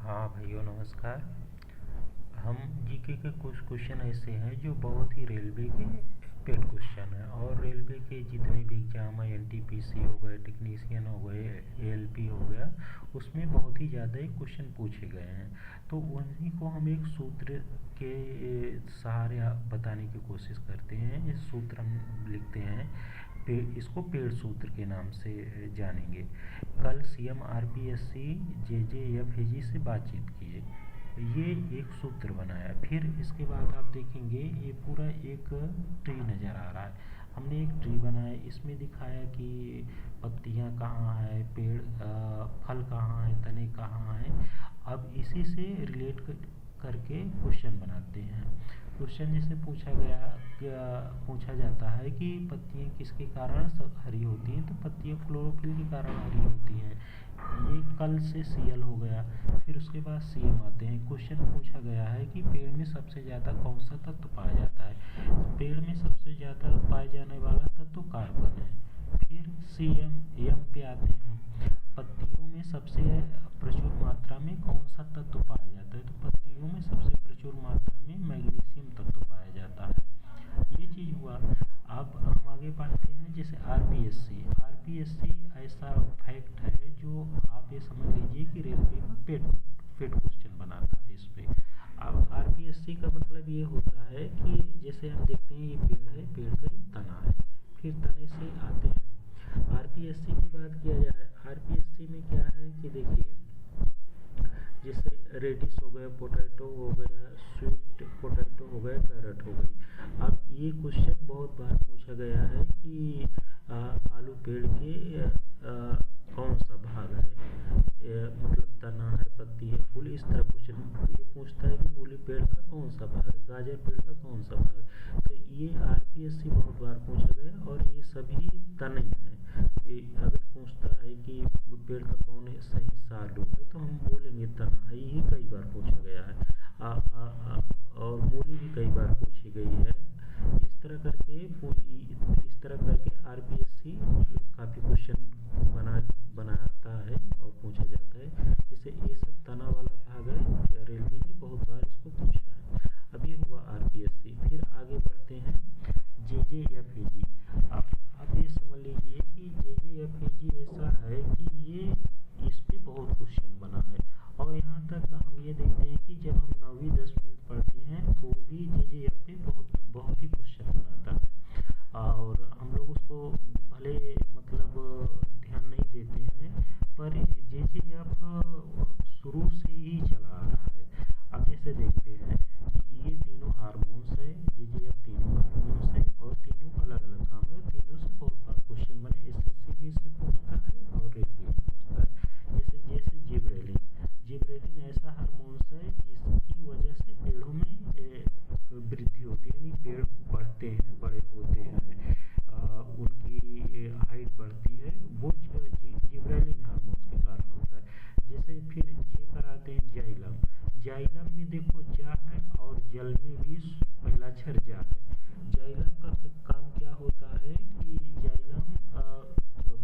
हाँ भाइयों, नमस्कार। हम जीके के कुछ क्वेश्चन ऐसे हैं जो बहुत ही रेलवे के पेड क्वेश्चन है, और रेलवे के जितने भी एग्जाम है, एनटीपीसी हो गए, टेक्नीशियन हो गए, एएलपी हो गया, उसमें बहुत ही ज़्यादा क्वेश्चन पूछे गए हैं। तो उन्हीं को हम एक सूत्र के सहारे बताने की कोशिश करते हैं। ये सूत्र हम लिखते हैं, इसको पेड़ सूत्र के नाम से जानेंगे। कल सीएम आरपीएससी जेजेएफएजी से बातचीत किए, ये एक सूत्र बनाया। फिर इसके बाद आप देखेंगे ये पूरा एक ट्री नज़र आ रहा है। हमने एक ट्री बनाया, इसमें दिखाया कि पत्तियां कहाँ है, पेड़ फल कहाँ है, तने कहाँ है। अब इसी से रिलेट करके क्वेश्चन बनाते हैं। क्वेश्चन जैसे पूछा जाता है कि पत्तियां किसके कारण हरी होती हैं, तो पत्तियां क्लोरोफिल के कारण हरी होती हैं। ये कल से सीएल हो गया। फिर उसके बाद सीएम आते हैं। क्वेश्चन पूछा गया है कि पेड़ में सबसे ज़्यादा कौन सा तत्व पाया जाता है। पेड़ में सबसे ज़्यादा पाए जाने वाला तत्व कार्बन है। फिर सीएम एम पे आते हैं। पत्तियों में सबसे प्रचुर मात्रा में कौन सा तत्व पाया जाता है, तो पत्तियों में सबसे प्रचुर मात्रा में मैग्नीशियम तत्व पाया जाता है। ये चीज़ हुआ। अब हम आगे बढ़ते हैं। जैसे आरपीएससी ऐसा फैक्ट है जो आप ये समझ लीजिए कि रेलवे का पेड क्वेश्चन बनाता है इस पे। अब आरपीएससी का मतलब ये होता है कि जैसे हम देखते हैं ये पेड़ है, पेड़ का ये तना है, फिर तने से आते हैं। आरपीएससी की बात किया जाए, आरपीएससी में क्या है कि देखिए, जैसे रेडिश हो गया, पोटैटो हो गया, स्वीट पोटैटो हो गया, कैरेट हो गई। अब ये क्वेश्चन बहुत बार पूछा गया है कि आलू पेड़ के कौन सा भाग है, मतलब तना है, पत्ती है, फूल। इस तरह क्वेश्चन ये पूछता है कि मूली पेड़ का कौन सा भाग है, गाजर पेड़ का कौन सा भाग है। तो ये आरपीएससी बहुत बार पूछा गया, और ये सभी तने हैं। अगर पूछता है कि पेड़ का कौन है सही सालू है, तो हम बोलेंगे तना है। ये कई बार पूछा गया है। और मूली भी कई बार पूछी गई है। इस तरह करके आरपीएससी काफ़ी क्वेश्चन बनाता है और पूछा जाता है। जैसे ये सब तना वाला भाग है, रेलवे ने बहुत बार इसको पूछा है। अब ये हुआ आरपीएससी। फिर आगे बढ़ते हैं जेजेएफएजी। आप ये समझ लीजिए कि जेजेएफएजी ऐसा है कि ये इस पे बहुत क्वेश्चन बना है। और यहाँ तक हम ये देखते हैं कि जब हम 9वीं 10वीं पढ़ते हैं तो भी जेजेएफ पे बहुत ही क्वेश्चन बनाता है, और हम लोग उसको भले मतलब ध्यान नहीं देते हैं, पर जेजेएफ शुरू से ही चला आ रहा है। अब जैसे देखते हैं, ये तीनों हार्मोन्स है, जेजेएफ तीनों हार्मोन्स है, और तीनों का अलग अलग काम है। तीनों से बहुत बार क्वेश्चन बने, एसएससी भी इससे पूछता है और रेलवे भी पूछता है। जैसे जिब्रेलिन ऐसा हार्मोन्स है जिसकी वजह से पेड़ों में वृद्धि होती है, यानी पेड़ बढ़ते हैं, बड़े होते हैं, उनकी हाइट बढ़ती है। वो जिब्रेलिन हार्मोन्स के कारण होता है। जैसे फिर जे पर आते हैं, जाइलम में देखो जा है, और जल में भी पहला अक्षर जा है। जाइलम का काम क्या होता है कि जाइलम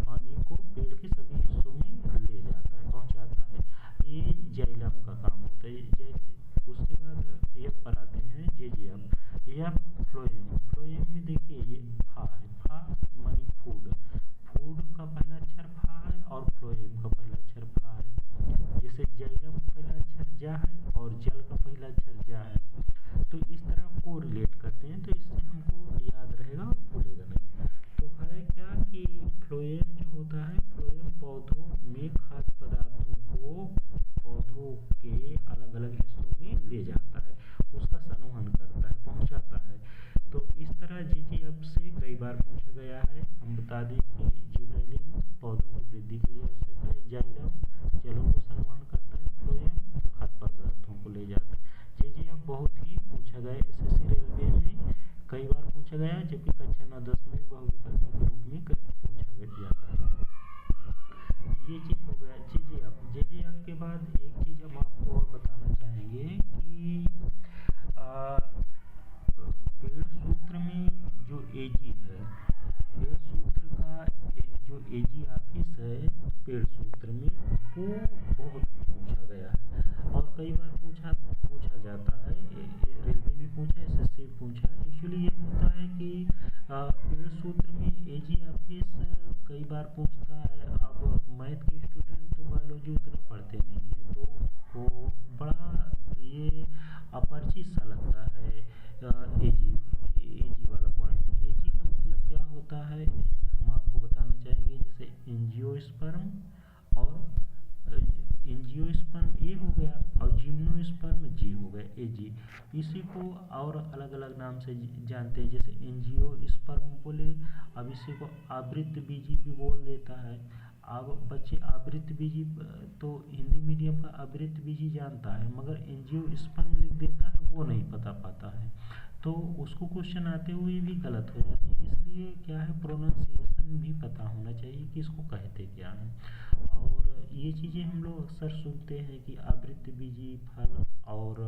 पानी को पेड़ के सभी हिस्सों में ले जाता है, पहुंचाता है। ये जाइलम का काम होता है। उसके बाद एफ पर आते हैं, जेजेएफ या फ्लोएम में देखिए ये फा है, फा मानी फूड का पहला अक्षर फा है, और फ्लोएम का पहला अक्षर फा है। जैसे जाइलम का पहला अक्षर जा है और जल का पहला अक्षर जा है। तो इस तरह को रिलेट करते हैं, तो इससे हमको याद रहेगा और भूलेगा नहीं। तो है क्या कि फ्लोएम जो होता है, फ्लोएम पौधों में खाद्य पदार्थों को पौधों के अलग अलग हिस्सों में ले जाता है, उसका संवहन करता है, पहुंचाता है। तो इस तरह जेजेएफ से कई बार पूछा गया है। हम बता दें कि जिब्रेलिन पौधों की वृद्धि के लिए आवश्यक है, जाइलम जलों को संवहन करता है, फ्लोएम खाद्य पदार्थों को ले जाता है। जेजेएफ बहुत ही पूछा गया, एसएससी रेलवे में कई बार पूछा गया, जबकि कक्षा 9-10 में बहुविकल्पी के रूप में पूछा जाता है। ये चीज़ हो गया जेजेएफ के बाद एक चीज़ हम आपको और बताना चाहेंगे कि पेड़ सूत्र में जो एजी है, पेड़ सूत्र का जो एजी ऑफिस है पेड़ सूत्र में, वो बहुत पूछा गया है। और एंजियोस्पर्म और एंजियोस्पर्म ए हो गया और जिम्नोस्पर्म जी हो गया, ए जी। इसी को और अलग अलग नाम से जानते हैं, जैसे एंजियोस्पर्म बोले, अब इसी को आवृत्तबीजी भी बोल देता है। अब बच्चे आवृत्तबीजी तो हिंदी मीडियम का आवृत्तबीजी जानता है, मगर एंजियोस्पर्म लिख देता है वो नहीं पता पाता है, तो उसको क्वेश्चन आते हुए भी गलत हो जाते हैं। इसलिए क्या है, प्रोनाउंसिएशन भी पता होना चाहिए कि इसको कहते क्या है। और ये चीज़ें हम लोग अक्सर सुनते हैं कि आवृत्तबीजी फल और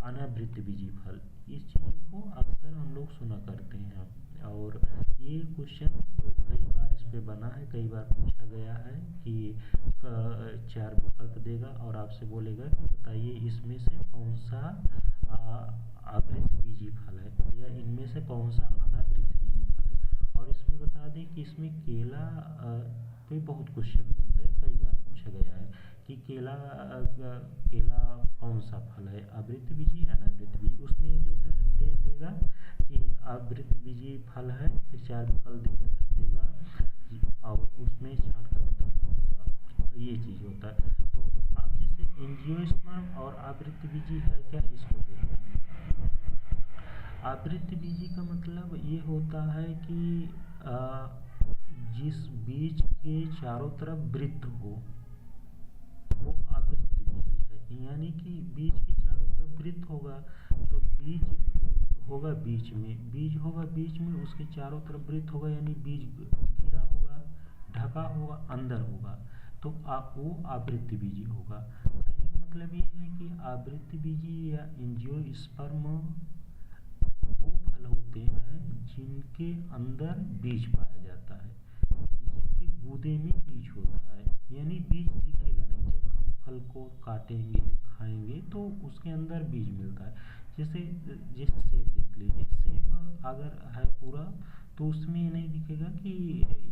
अनावृत्तबीजी फल, इस चीज़ों को अक्सर हम लोग सुना करते हैं। और ये क्वेश्चन कई बार इस पे बना है, कई बार पूछा गया है कि 4 विकल्प देगा और आपसे बोलेगा कि बताइए इसमें से कौन सा आवृत्तबीजी फल है या इनमें से कौन सा अनावृत्तबीजी फल है। और इसमें बता दें कि इसमें केला पे बहुत क्वेश्चन बनता है, कई बार पूछा गया है कि केला कौन सा फल है, आवृत्तबीजी अनावृत्तबीजी। उसमें दे देगा कि आवृत्तबीजी फल है, फिर 4 विकल्प देगा और उसमें छांट कर बताना होगा, ये चीज़ होता है। तो आप जैसे एंजियोस्पर्म और आवृत्तबीजी है क्या, इसको देखते हैं। आवृत्तबीजी का मतलब ये होता है कि जिस बीज के चारों तरफ वृत्त हो वो आवृत्तबीजी है, यानी कि बीज के चारों तरफ वृत्त होगा तो बीज होगा बीच में, बीज होगा बीच में, उसके चारों तरफ वृत्त होगा, यानी बीज घिरा होगा, ढका होगा, अंदर होगा, तो वो आवृत्तबीजी होगा। कहने का मतलब ये है कि आवृत्तबीजी या एंजियोस्पर्म वो फल होते हैं जिनके अंदर बीज पाया जाता है, जिनके गूदे में बीज होता है, यानी बीज दिखेगा नहीं। जब हम फल को काटेंगे खाएंगे तो उसके अंदर बीज मिलता है। जैसे सेब देख लीजिए, सेब अगर है पूरा तो उसमें ये नहीं दिखेगा कि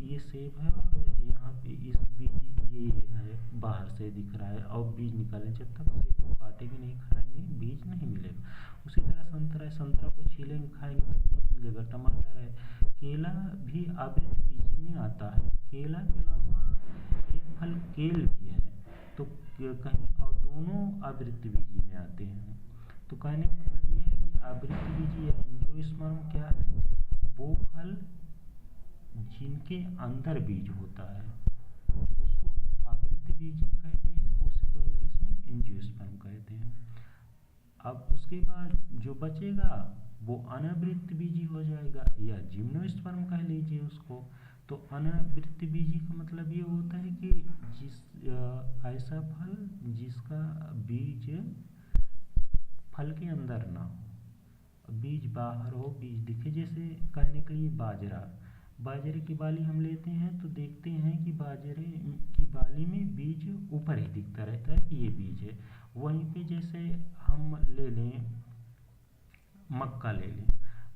ये सेब है और यहाँ पे इस बीज ये है बाहर से दिख रहा है और बीज निकालें, जब तक सेब को काटेंगे नहीं खाएंगे बीज नहीं मिलेगा। उसी तरह संतरा है, संतरा को छीलेंगे खाएंगे तब बीज मिलेगा। टमाटर है, केला भी आवृत्तबीजी में आता है। केला के अलावा एक फल केल भी है, तो कहीं और दोनों आवृत्तबीजी में आते हैं। तो कहने का मतलब ये है कि आवृत्तबीजी या एंजियोस्पर्म क्या है, वो फल जिनके अंदर बीज होता है उसको आवृत्तबीजी कहते हैं, उसी को इंग्लिश में एंजियोस्पर्म कहते हैं। अब उसके बाद जो बचेगा वो अनावृत्तबीजी हो जाएगा या जिम्नोस्पर्म कह लीजिए उसको। तो अनावृत्तबीजी का मतलब ये होता है कि ऐसा फल जिसका बीज फल के अंदर ना हो, बीज बाहर हो, बीज दिखे। जैसे कहने के लिए बाजरे की बाली हम लेते हैं तो देखते हैं कि बाजरे की बाली में बीज ऊपर ही दिखता रहता है कि ये बीज है। वहीं पे जैसे हम ले लें मक्का ले लें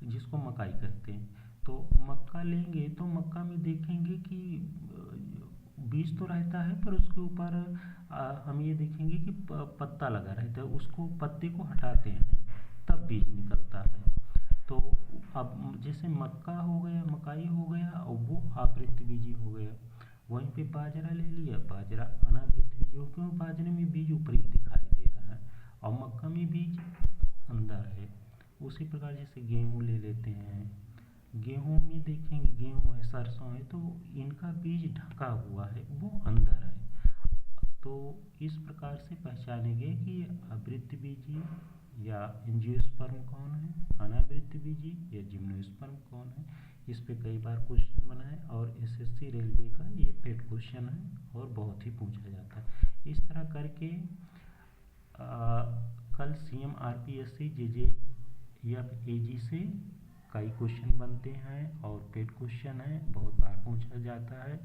जिसको मकाई कहते हैं, तो मक्का लेंगे तो मक्का में देखेंगे कि बीज तो रहता है पर उसके ऊपर हम ये देखेंगे कि पत्ता लगा रहता है, उसको पत्ते को हटाते हैं तब बीज निकलता है। तो अब जैसे मक्का हो गया, मकाई हो गया और वो आवृत्तबीजी हो गया। वहीं पे बाजरा ले लिया, बाजरा अनावृत्तबीजी हो, क्यों, बाजरे में बीज ऊपर ही दिखाई दे रहा है और मक्का में बीज अंदर है। उसी प्रकार जैसे गेहूँ ले लेते हैं, गेहूँ में देखेंगे गेहूँ है, सरसों है, तो इनका बीज ढका हुआ है, वो अंदर है। तो इस प्रकार से पहचानेंगे कि आवृत्तबीजी या एंजियोस्पर्म कौन है, अनावृत्तबीजी या जिम्नोस्पर्म कौन है। इस पे कई बार क्वेश्चन बना है और एसएससी रेलवे का ये पेड क्वेश्चन है और बहुत ही पूछा जाता है। इस तरह करके कल सीएम आरपीएससी जेजेएफएजी से कई क्वेश्चन बनते हैं और पेड क्वेश्चन है, बहुत बार पूछा जाता है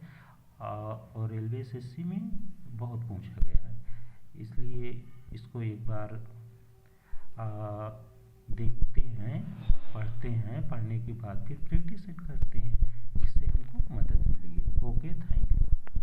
और रेलवे एसएससी में बहुत पूछा गया है। इसलिए इसको एक बार देखते हैं, पढ़ते हैं, पढ़ने के बाद फिर प्रैक्टिस करते हैं जिससे हमको मदद मिलेगी। Okay, thank you.